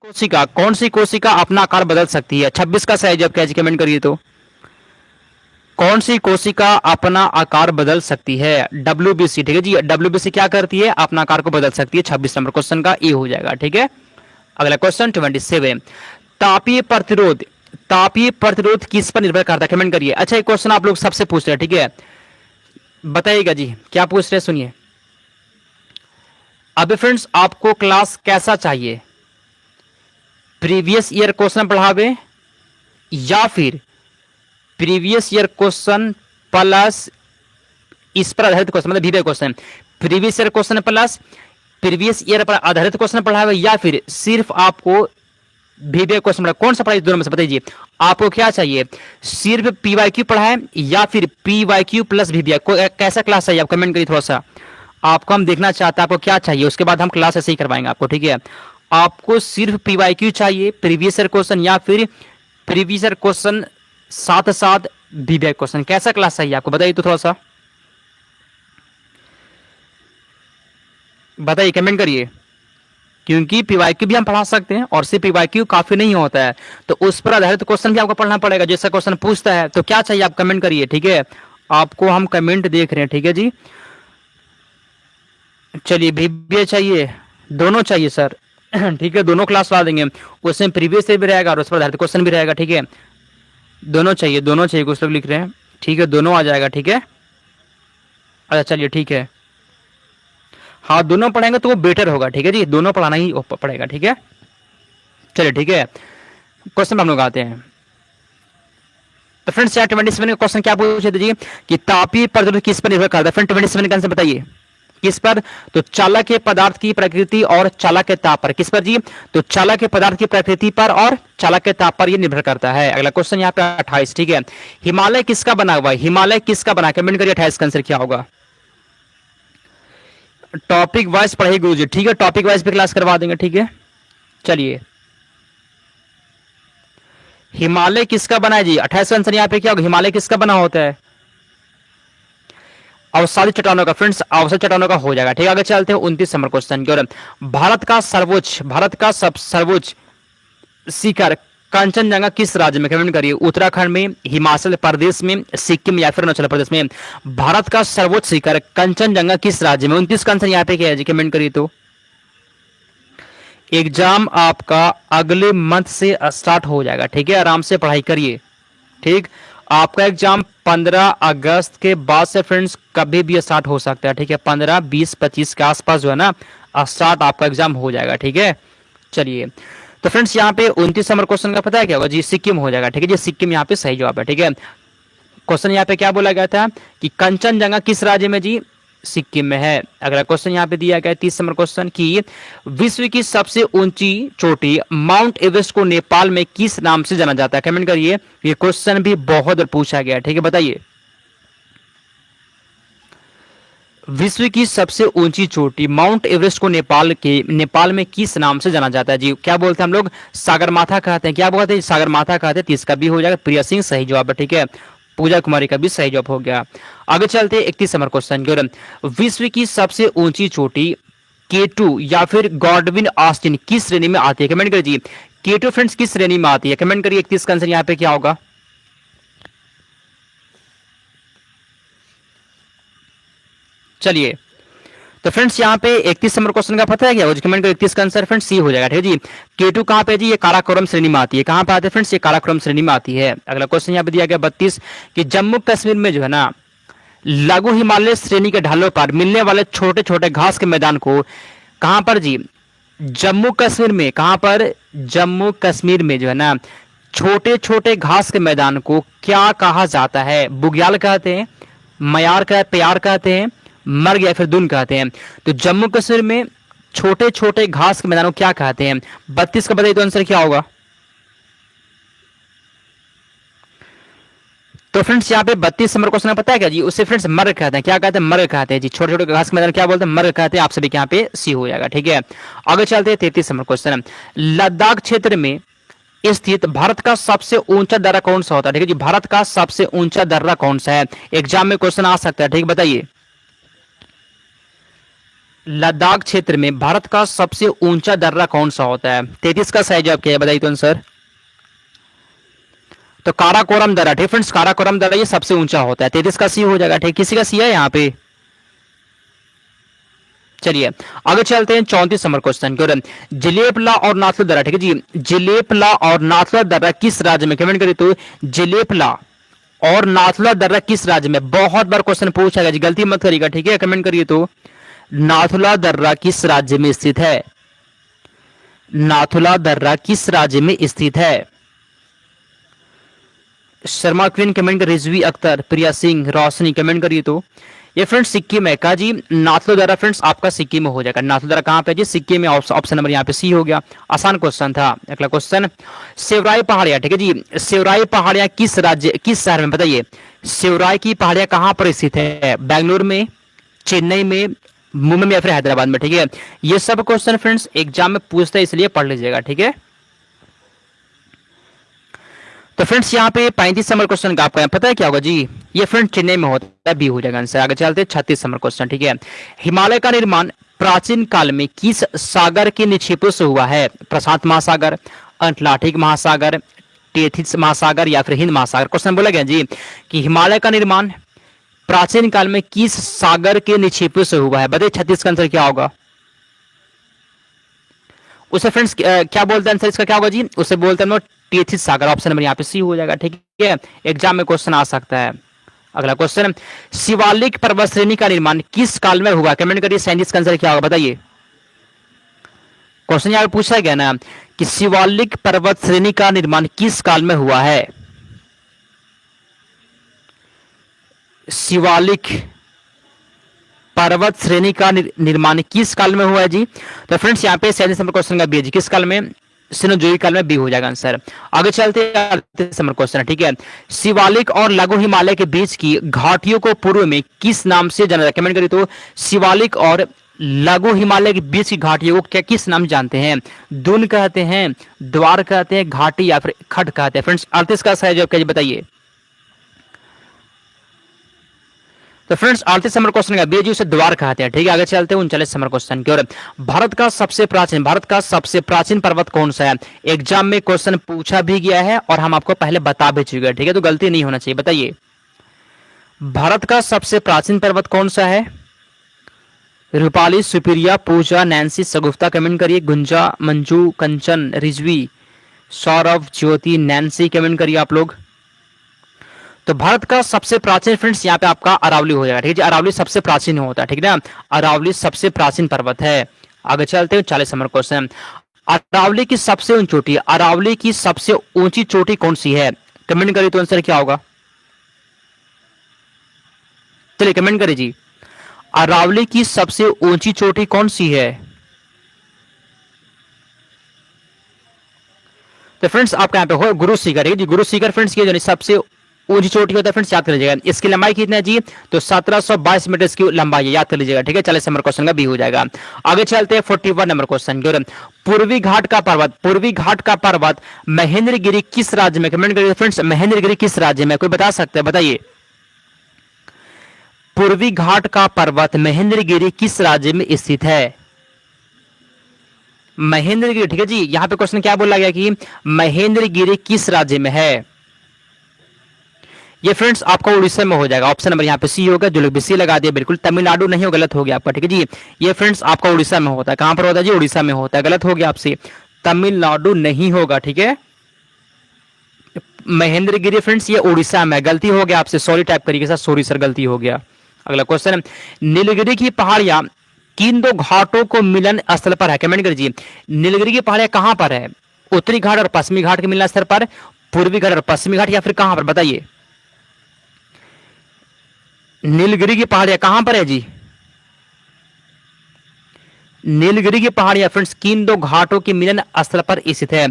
कोशिका कौन सी कोशिका अपना आकार बदल सकती है? 26 का सही जवाब क्या है? कमेंट करिए तो। कौन सी कोशिका अपना आकार बदल सकती है? डब्ल्यूबीसी। ठीक है जी, डब्ल्यूबीसी क्या करती है? अपना आकार को बदल सकती है। 26 नंबर क्वेश्चन का ए हो जाएगा। ठीक है, अगला क्वेश्चन 27। तापीय प्रतिरोध, तापीय प्रतिरोध किस पर निर्भर करता है? कमेंट करिए। अच्छा, एक क्वेश्चन आप लोग सबसे पूछ रहे हैं, ठीक है, बताइएगा जी क्या पूछ रहे हैं, सुनिए। अभी फ्रेंड्स आपको क्लास कैसा चाहिए? प्रीवियस ईयर क्वेश्चन पढ़ावे या फिर प्रीवियस ईयर क्वेश्चन प्लस इस पर आधारित क्वेश्चन, मतलब video question, previous year question plus previous year पर आधारित क्वेश्चन पढ़ावे, या फिर सिर्फ आपको वीडियो क्वेश्चन पढ़ा? कौन सा पढ़ाई? दोनों में से बताइए आपको क्या चाहिए। सिर्फ पीवाईक्यू पढ़ाए या फिर पीवाईक्यू प्लस वीवीआई? कैसा क्लास चाहिए आप कमेंट करिए। थोड़ा सा आपको हम देखना चाहते हैं आपको क्या चाहिए, उसके बाद हम क्लास ऐसे ही करवाएंगे आपको। ठीक है, आपको सिर्फ पीवाईक्यू चाहिए प्रीवियस ईयर क्वेश्चन, या फिर प्रीवियस ईयर क्वेश्चन साथ साथ वीवीआई क्वेश्चन? कैसा क्लास चाहिए आपको बताइए तो, थोड़ा सा बताइए, कमेंट करिए। क्योंकि पीवाईक्यू भी हम पढ़ा सकते हैं और सिर्फ पीवाईक्यू काफी नहीं होता है, तो उस पर आधारित क्वेश्चन भी आपको पढ़ना पड़ेगा जैसा क्वेश्चन पूछता है। तो क्या चाहिए आप कमेंट करिए। ठीक है, आपको हम कमेंट देख रहे हैं। ठीक है जी, चलिए वीवीआई चाहिए, दोनों चाहिए सर। ठीक है, दोनों क्लास ला देंगे, उसमें प्रीवियस से भी रहेगा और उस पर आधारित क्वेश्चन भी रहेगा। ठीक है, दोनों चाहिए, दोनों चाहिए, कुछ लोग लिख रहे हैं। ठीक है, दोनों आ जाएगा। ठीक है, अच्छा चलिए ठीक है, हाँ दोनों पढ़ेंगे तो वो बेटर होगा। ठीक है जी, दोनों पढ़ाना ही पड़ेगा। ठीक है, चलिए ठीक है, क्वेश्चन हम लोग आते हैं। तो फ्रेंड्स 27 का क्वेश्चन क्या पूछे थे जी कि तापीय प्रतिरोध किस पर निर्भर करता है? फ्रेंड 27 का आंसर बताइए किस पर? तो चालक पदार्थ की प्रकृति और चालक के ताप पर। किस पर जी? तो चालक पदार्थ की प्रकृति पर और चालक के ताप पर यह निर्भर करता है। अगला क्वेश्चन यहाँ पे 28। ठीक है, हिमालय किसका बना हुआ है? हिमालय किसका बना? कमेंट करिए 28 का आंसर क्या होगा। टॉपिक वाइज पढ़ाई गुरुजी। ठीक है, टॉपिक वाइज भी क्लास करवा देंगे। ठीक है, चलिए हिमालय किसका बना है जी? 28 आंसर यहाँ पे क्या होगा? हिमालय किसका बना होता है? अवसादी चट्टानों का। फ्रेंड्स अवसादी चट्टानों का हो जाएगा। ठीक है, आगे चलते हैं 29 नंबर क्वेश्चन की ओर। भारत का सब सर्वोच्च शिखर कंचनजंगा किस राज्य में? कमेंट करिए। उत्तराखंड में, हिमाचल प्रदेश में, सिक्किम या फिर अरुणाचल प्रदेश में? भारत का सर्वोच्च शिखर कंचनजंगा किस राज्य में? 29 का आंसर यहाँ पे क्या है जी? कमेंट करिए तो। एग्जाम आपका अगले मंथ से स्टार्ट हो जाएगा। ठीक है, आराम से पढ़ाई करिए। ठीक, आपका एग्जाम 15 अगस्त के बाद से फ्रेंड्स कभी भी स्टार्ट हो सकता है। ठीक है, 15, 20, 25 के आसपास जो है ना स्टार्ट आपका एग्जाम हो जाएगा। ठीक है, चलिए तो फ्रेंड्स यहाँ पे 29 नंबर क्वेश्चन का पता है क्या होगा जी? सिक्किम हो जाएगा। ठीक है जी, सिक्किम यहाँ पे सही जवाब है। ठीक है, क्वेश्चन यहाँ पे क्या बोला गया था कि कंचनजंगा किस राज्य में जी? सिक्किम में है। अगला क्वेश्चन यहाँ पे दिया गया है 30 नंबर क्वेश्चन की विश्व की सबसे ऊंची चोटी माउंट एवरेस्ट को नेपाल में किस नाम से जाना जाता है? कमेंट करिए। ये क्वेश्चन भी बहुत बार पूछा गया है। ठीक है, बताइए विश्व की सबसे ऊंची चोटी माउंट एवरेस्ट को नेपाल में किस नाम से जाना जाता है जी? क्या बोलते हैं हम लोग? सागरमाथा कहते हैं। क्या बोलते हैं? सागरमाथा कहते हैं। 30 का भी हो जाएगा। प्रिया सिंह सही जवाब है। ठीक है, पूजा कुमारी का भी सही जवाब हो गया। आगे चलते हैं 31 नंबर क्वेश्चन की ओर। विश्व की सबसे ऊंची चोटी K2 या फिर गॉडविन ऑस्टिन किस श्रेणी में आती है? कमेंट करिए। K2 फ्रेंड्स किस श्रेणी में आती है? कमेंट करिए। 31 का आंसर यहाँ पे क्या होगा? चलिए तो फ्रेंड्स यहाँ पे 31 नंबर क्वेश्चन का पता है क्या? कमेंट करिए। 31 का आंसर फ्रेंड्स सी हो जाएगा। ठीक है जी, K2 कहाँ पे जी? ये काराकोरम श्रेणी में आती है। कहाँ पे आती है फ्रेंड्स? ये काराकोरम श्रेणी में आती है। अगला क्वेश्चन यहाँ पे दिया गया 32 कि जम्मू कश्मीर में जो है ना लघु हिमालय श्रेणी के ढालों पर मिलने वाले छोटे छोटे घास के मैदान को कहां पर जी? जम्मू कश्मीर में। कहां पर? जम्मू कश्मीर में जो है ना छोटे छोटे घास के मैदान को क्या कहा जाता है? बुग्याल कहते हैं, मयार का प्यार कहते हैं, मर्ग या फिर दुन कहते हैं। तो जम्मू कश्मीर में छोटे छोटे घास के मैदानों को क्या कहते हैं? 32 का बताइए तो आंसर क्या होगा? तो फ्रेंड्स यहाँ पे 32 नंबर क्वेश्चन पता है क्या जी? उससे फ्रेंड्स मर्ग कहते हैं। क्या कहते हैं? मर्ग कहते हैं जी। छोटे छोटे घास के मैदान क्या बोलते हैं? मर्ग कहते हैं। आप सभी के यहाँ पे सी हो जाएगा। ठीक है, आगे चलते हैं 33 नंबर क्वेश्चन। लद्दाख क्षेत्र में स्थित भारत का सबसे ऊंचा दर्रा कौन सा होता है? ठीक है जी, भारत का सबसे ऊंचा दर्रा कौन सा है? एग्जाम में क्वेश्चन आ सकता है। ठीक, बताइए लद्दाख क्षेत्र में भारत का सबसे ऊंचा दर्रा कौन सा होता है? 33 का सही जवाब क्या है बताइए तो आंसर। तो काराकोरम दर्रा, ठीक फ्रेंड्स, काराकोरम दर्रा ये सबसे ऊंचा होता है। 33 का सी हो जाएगा, ठीक। किसी का सी है यहाँ पे? चलिए आगे चलते हैं 34 नंबर क्वेश्चन की ओर। जलेपला और नाथुला दर्रा, ठीक है जी, जलेपला और नाथुला दर्रा किस राज्य में? कमेंट करिए तो जलेपला और नाथुला दर्रा किस राज्य में? बहुत बार क्वेश्चन पूछा गया जी, गलती मत करिएगा, ठीक है। कमेंट करिए तो नाथुला दर्रा किस राज्य में स्थित है? नाथुला दर्रा किस राज्य में स्थित है? शर्मा क्वीन कमेंट कर, रिजवी अख्तर, प्रिया सिंह, रोशनी कमेंट करिए तो। ये फ्रेंड्स सिक्किम है का जी, नाथुला दर्रा फ्रेंड्स आपका सिक्किम में हो जाएगा। नाथुला दर्रा कहां पे जी? सिक्किम में। ऑप्शन नंबर यहाँ पे सी हो गया। आसान क्वेश्चन था। अगला क्वेश्चन, सेवराई पहाड़ियां, ठीक है जी, सेवराई पहाड़ियां किस राज्य, किस शहर में बताइए? सेवराई की पहाड़ियां कहां पर स्थित है? बेंगलुरु में, चेन्नई में, मुंबई में या फिर हैदराबाद में, ठीक है। ये सब क्वेश्चन फ्रेंड्स एग्जाम में पूछते हैं, इसलिए पढ़ लीजिएगा, ठीक है। तो फ्रेंड्स यहाँ पे 35 नंबर क्वेश्चन का आपका पता है क्या होगा जी? ये फ्रेंड्स चेन्नई में होता है, बी हो जाएगा आंसर। आगे चलते हैं 36 नंबर क्वेश्चन, ठीक है। हिमालय का निर्माण प्राचीन काल में किस सागर के निक्षेपों से हुआ है? प्रशांत महासागर, अटलांटिक महासागर, टेथिस महासागर या फिर हिंद महासागर। क्वेश्चन बोला गया जी कि हिमालय का निर्माण प्राचीन काल में किस सागर के निक्षेपों से हुआ है? बताइए 36 का आंसर क्या होगा? उसे फ्रेंड्स क्या बोलते हैं आंसर इसका क्या होगा जी? उसे बोलते हैं टेथिस सागर। ऑप्शन नंबर यहाँ पे सी हो जाएगा, ठीक है। एग्जाम में क्वेश्चन आ सकता है। अगला क्वेश्चन, शिवालिक पर्वत श्रेणी का निर्माण किस काल में हुआ? कमेंट करिए 37 का आंसर क्या होगा बताइए। क्वेश्चन यहाँ पे पूछा गया ना कि शिवालिक पर्वत श्रेणी का निर्माण किस काल में हुआ है? शिवालिक पर्वत श्रेणी का निर्माण किस काल में हुआ है जी? तो फ्रेंड्स यहाँ पे 37 नंबर क्वेश्चन का बी है जी, किस काल में? सिनोजोई काल में, बी हो जाएगा आंसर। आगे चलते हैं 38 नंबर क्वेश्चन, ठीक है। शिवालिक और लघु हिमालय के बीच की घाटियों को पूर्व में किस नाम से जाना जाता है? कमेंट करिए तो शिवालिक और लघु हिमालय के बीच की घाटियों को क्या किस नाम जानते हैं? दून कहते हैं, द्वार कहते हैं, घाटी या फिर खट कहते हैं? फ्रेंड्स 38 का सही जवाब क्या बताइए। तो फ्रेंड्स 38 नंबर क्वेश्चन का बी जी उसे द्वार कहते हैं, ठीक है। आगे चलते हैं 39 नंबर क्वेश्चन की ओर। भारत का सबसे प्राचीन पर्वत कौन सा है? एग्जाम में क्वेश्चन पूछा भी गया है और हम आपको पहले बता भी चुके हैं, ठीक है, तो गलती नहीं होना चाहिए। बताइए भारत का सबसे प्राचीन पर्वत कौन सा है? रूपाली, सुप्रिया, पूजा, नैन्सी, सगुफ्ता कमेंट करिए। गुंजा, मंजू, कंचन, रिजवी, सौरभ, ज्योति, नैन्सी कमेंट करिए आप लोग। तो भारत का सबसे प्राचीन फ्रेंड्स यहाँ पे आपका अरावली हो जाएगा, ठीक है जी। अरावली सबसे प्राचीन होता है, ठीक है ना। अरावली सबसे प्राचीन पर्वत है। आगे चलते हैं 40 नंबर क्वेश्चन। अरावली की सबसे ऊंची चोटी, अरावली की सबसे ऊंची चोटी कौन सी है? कमेंट करिए तो आंसर क्या होगा? चलिए कमेंट करिए जी, अरावली की सबसे ऊंची चोटी कौन सी है? तो फ्रेंड्स आपका यहाँ पे हो गुरु शिखर है जी, गुरु शिखर फ्रेंड्स की जो सबसे ऊंची चोटी होता है फ्रेंड्स, याद कर लीजिएगा। इसकी लंबाई कितना है जी? तो 1722 मीटर इसकी लंबाई है, याद कर लीजिएगा, ठीक है। 40 नंबर क्वेश्चन का बी हो जाएगा। आगे चलते हैं 41 नंबर क्वेश्चन की ओर। पूर्वी घाट का पर्वत महेंद्रगिरी किस राज्य में? कमेंट करिए फ्रेंड्स, महेंद्रगिरी किस राज्य में? कोई बता सकते हैं बताइए। पूर्वी घाट का पर्वत महेंद्रगिरी किस राज्य में स्थित है? महेंद्रगिरी, ठीक है जी। यहां पे क्वेश्चन क्या बोला गया कि महेंद्रगिरी किस राज्य में है? ये फ्रेंड्स आपका उड़ीसा में हो जाएगा। ऑप्शन नंबर यहाँ पे सी होगा। जो लोग भी सी लगा दिए बिल्कुल तमिलनाडु नहीं हो, गलत हो गया आपका, ठीक है जी। ये फ्रेंड्स आपका उड़ीसा में होता है। कहां पर होता है जी? उड़ीसा में होता है। गलत हो गया आपसे, तमिलनाडु नहीं होगा, ठीक है। महेंद्रगिरी फ्रेंड्स ये उड़ीसा में, गलती हो गया आपसे, सॉरी टाइप करिए सर, सॉरी सर गलती हो गया। अगला क्वेश्चन, नीलगिरी की पहाड़ियां किन दो घाटों को मिलन स्थल पर है? कमेंट करिए। नीलगिरी की पहाड़ियां कहां पर है? उत्तरी घाट और पश्चिमी घाट के मिलन स्थल पर, पूर्वी घाट और पश्चिमी घाट, या फिर कहां पर? बताइए नीलगिरी की पहाड़ियां कहां पर है जी? नीलगिरी की पहाड़ियां फ्रेंड्स किन दो घाटों के मिलन स्थल पर स्थित है?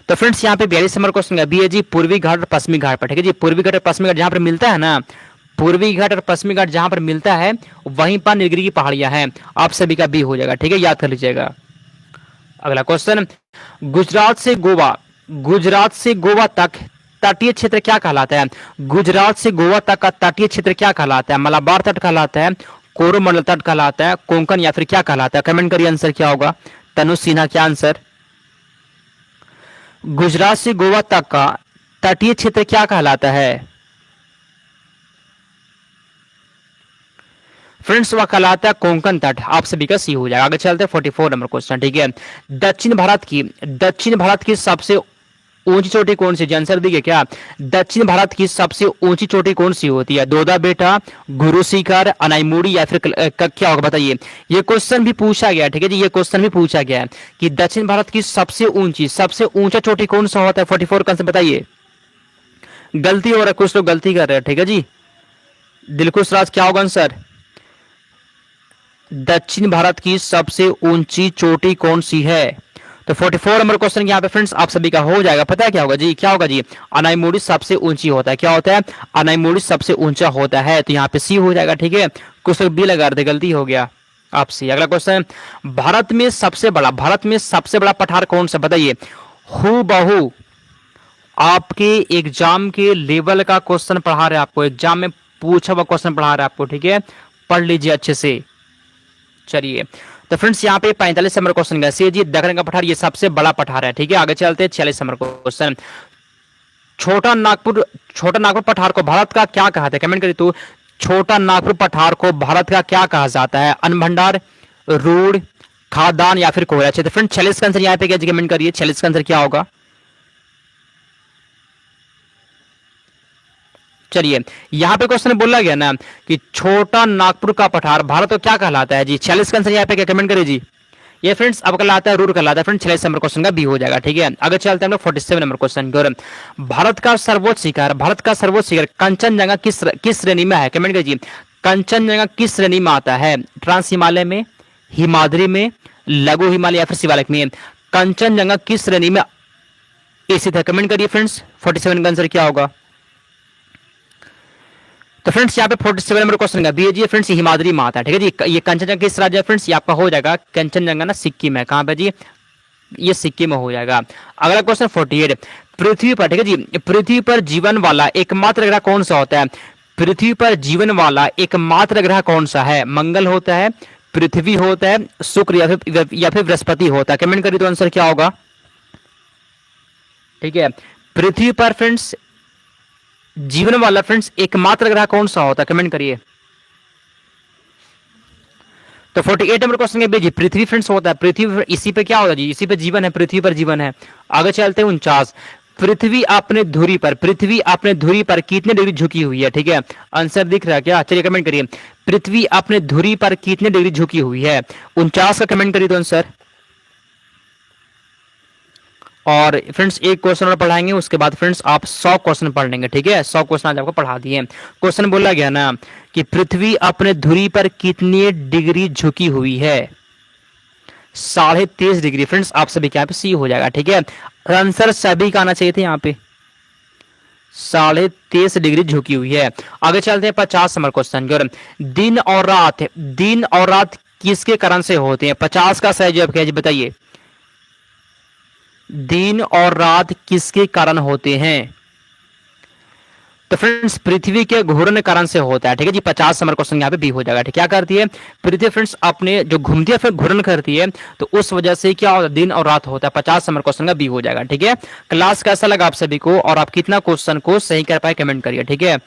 तो फ्रेंड्स यहाँ पे 42 नंबर क्वेश्चन का बी है जी, पूर्वी घाट और पश्चिमी घाट पर, ठीक है जी। पूर्वी घाट और पश्चिमी घाट जहां पर मिलता है ना, पूर्वी घाट और पश्चिमी घाट जहां पर मिलता है वहीं पर नीलगिरी की पहाड़ियां हैं। आप सभी का बी हो जाएगा, ठीक है, याद कर लीजिएगा। अगला क्वेश्चन, गुजरात से गोवा तक तटीय क्षेत्र क्या कहलाता है? गुजरात से गोवा तक का तटीय क्षेत्र क्या कहलाता है? मलाबार तट कहलाता है, कोरोमंडल तट कहलाता है, कोंकण या फिर क्या कहलाता है? कमेंट करिए आंसर क्या होगा। तनुज सिन्हा क्या आंसर? गुजरात से गोवा तक का तटीय क्षेत्र क्या कहलाता है? फ्रेंड्स वह कहलाता है कोंकण तट। आप सभी का सी हो जाएगा। आगे चलते हैं 44 नंबर क्वेश्चन, ठीक है। दक्षिण भारत की सबसे ऊंची चोटी कौन सी? आंसर देखिए क्या, दक्षिण भारत की सबसे ऊंची चोटी कौन सी होती है? दोदा बेटा, गुरु शिखर, अनाईमुड़ी या फिर क्या होगा बताइए। ये क्वेश्चन भी पूछा गया, ठीक है जी, ये क्वेश्चन भी पूछा गया है कि दक्षिण भारत की सबसे ऊंचा चोटी कौन सा होता है? 44 का आंसर बताइए। गलती हो रहा है, कुछ लोग गलती कर रहे हैं, ठीक है जी। दिलखुश राज क्या होगा आंसर? दक्षिण भारत की सबसे ऊंची चोटी कौन सी है? तो 44 नंबर क्वेश्चन यहाँ पे फ्रेंड्स आप सभी का हो जाएगा। पता है क्या होगा जी? क्या होगा जी? अनाईमुड़ी सबसे ऊंची होता है। क्या होता है? अनाईमुड़ी सबसे ऊंचा होता है। तो यहाँ पे सी हो जाएगा, ठीक है। कुछ लोग बी लगा रहे थे, गलती हो गया आपसे। अगला क्वेश्चन, भारत में सबसे बड़ा पठार कौन सा? बताइए। हूबहू आपके एग्जाम के लेवल का क्वेश्चन पढ़ा रहे हैं आपको, एग्जाम में पूछा हुआ क्वेश्चन पढ़ा रहे हैं आपको, ठीक है। पढ़ लीजिए अच्छे से। चलिए तो फ्रेंड्स यहाँ पे 45 नंबर क्वेश्चन है, जी दखन का पठार ये सबसे बड़ा पठार है, ठीक है। आगे चलते हैं 46 नंबर क्वेश्चन, छोटा नागपुर पठार को भारत का क्या कहा था? कमेंट करिए तो छोटा नागपुर पठार को भारत का क्या कहा जाता है? अन्न भंडार, रूढ़, खादान या फिर कोयला क्षेत्र? फ्रेंड 46 का आंसर यहाँ पे क्या? कमेंट करिए 46 का आंसर क्या होगा। चलिए यहां पे क्वेश्चन बोला गया ना कि छोटा नागपुर का पठार भारत को क्या कहलाता है जी? 46 का आंसर यहाँ पे क्या? कमेंट करिए जी। ये फ्रेंड्स अब कहलाता है रूर कहलाता है। फ्रेंड्स 46 नंबर क्वेश्चन का बी हो जाएगा, ठीक है। आगे चलते हैं हम लोग 47 नंबर क्वेश्चन की। भारत का सर्वोच्च शिखर कंचनजंगा किस श्रेणी में है? कमेंट करिए। कंचनजंगा किस श्रेणी में आता है? ट्रांस हिमालय में, हिमाद्री में, लघु हिमालय या फिर शिवालिक में? कंचनजंगा किस श्रेणी में स्थित है? कमेंट करिए फ्रेंड्स 47 का आंसर क्या होगा। तो फ्रेंड्स यहाँ पे 47 नंबर क्वेश्चन का बी जी फ्रेंड्स हिमाद्री में आता है, ठीक है जी। ये कंचनजंगा किस राज्य है? फ्रेंड्स ये आपका हो जाएगा कंचनजंगा ना सिक्किम है। कहां पे जी? ये सिक्किम में हो जाएगा। अगला क्वेश्चन 48, पृथ्वी पर, ठीक है जी, पृथ्वी पर जीवन वाला एकमात्र ग्रह कौन सा होता है? पृथ्वी पर जीवन वाला एकमात्र ग्रह कौन सा है? मंगल होता है, पृथ्वी होता है, शुक्र या फिर बृहस्पति होता है? कमेंट करिए तो आंसर क्या होगा, ठीक है। पृथ्वी पर फ्रेंड्स जीवन वाला फ्रेंड्स एकमात्र ग्रह कौन सा होता है? कमेंट करिए। तो 48 नंबर क्वेश्चन के पृथ्वी फ्रेंड्स होता है। पृथ्वी इसी पे क्या होता है जी? इसी पे जीवन है, पृथ्वी पर जीवन है। आगे चलते हैं 49, पृथ्वी अपने धुरी पर कितने डिग्री झुकी हुई है? ठीक है, आंसर दिख रहा है क्या? चलिए कमेंट करिए, पृथ्वी अपने धुरी पर कितने डिग्री झुकी हुई है? 49 का कमेंट करिए तो आंसर। और फ्रेंड्स एक क्वेश्चन और पढ़ाएंगे, उसके बाद फ्रेंड्स आप 100 क्वेश्चन पढ़ लेंगे, ठीक है। 100 क्वेश्चन आज आपको पढ़ा दिए। क्वेश्चन बोला गया ना कि पृथ्वी अपने धुरी पर कितनी डिग्री झुकी हुई है? 23.5 डिग्री। फ्रेंड्स आप सभी के यहाँ पे सी हो जाएगा, ठीक है। आंसर सभी का आना चाहिए थे यहाँ पे, 23.5 डिग्री झुकी हुई है। आगे चलते हैं 50 नंबर क्वेश्चन की ओर। दिन और रात किसके कारण से होते हैं? 50 का सही जवाब क्या है बताइए। दिन और रात किसके कारण होते हैं? तो फ्रेंड्स पृथ्वी के घूर्णन कारण से होता है, ठीक है जी। 50 नंबर क्वेश्चन यहाँ पे भी हो जाएगा, ठीक। क्या करती है पृथ्वी फ्रेंड्स? अपने जो घूमती है फिर घूर्णन करती है, तो उस वजह से क्या होता है? दिन और रात होता है। 50 नंबर क्वेश्चन का बी हो जाएगा, ठीक है। क्लास कैसा लगा आप सभी को और आप कितना क्वेश्चन को सही कर पाए कमेंट करिए, ठीक है।